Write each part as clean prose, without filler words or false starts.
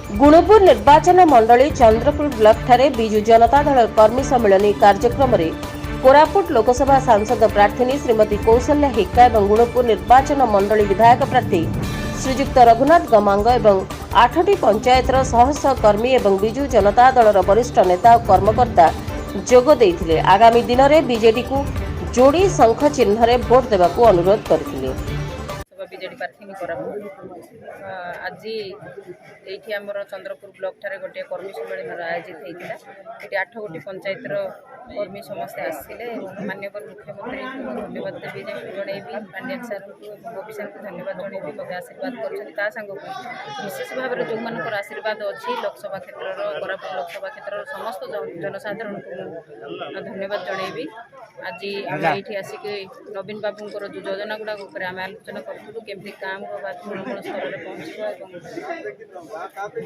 गुणपुर निर्वाचन मंडली चंद्रपुर ब्लॉक ठारे बिजु जनता दल कर्मी सम्मेलन कार्यक्रम में कोरापुट लोकसभा सांसद प्रार्थी श्रीमती कौशल्या हिक्का और गुणपुर निर्वाचन मंडली विधायक प्रार्थी श्रीजुक्त रघुनाथ गमांग और 8टी पंचायतर शह शह कर्मी और बिजु जनता दल वरिष्ठ नेता और कर्मकर्ता जोग देइथिले। आगामी दिन में बीजेडी को जोड़ी शंख चिन्ह भोट देवा अनुरोध करथिले। बीजेडी प्रार्थी आज ये आमर चंद्रपुर ब्लॉक ठारे गोटे कर्मी सम्मेलन आयोजित होता ये 8 गोटी पंचायतर कर्मी समस्ते आसते माननीय मुख्यमंत्री धन्यवाद देवी जनइबी पांड्यान सार गोपी सार को धन्यवाद जनइबी मत आशीर्वाद कर विशेष भाव में जो मान आशीर्वाद अच्छी लोकसभा क्षेत्र कोरापुट लोकसभा क्षेत्र समस्त जनसाधारण को धन्यवाद जनइबी। आज ये आसिक नवीन बाबू जो योजना गुड़ाक आम आलोचना करूँ केमती काम तृणमूल स्तर में पहुँच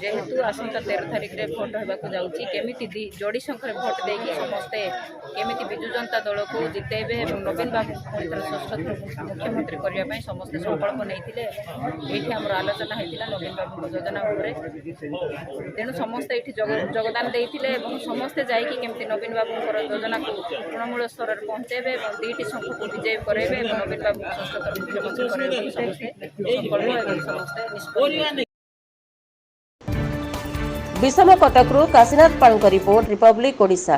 जेहेतु आसंता 13 तारिख में भोट होगा जाऊँगी केमी जोड़ी संख्या भोट देकी समस्ते केमी विजु जनता दल को जितेबे और नवीन बाबू षष्ठ मुख्यमंत्री करने समस्ते संकल्प नहीं ये आम आलोचना होता नवीन बाबू योजना तेणु समस्ते ये योगदान देते समस्ते जाकि नवीन बाबू योजना को तृणमूल स्तर में पहुँचेबे 2टी शंख को विजय करेबे नवीन बाबू षष्ठ मुख्यमंत्री करेबे समस्ते समस्ते निष्पत्ति। विषम कटकरू काशीनाथ पाणक रिपोर्ट रिपब्लिक ओडिशा।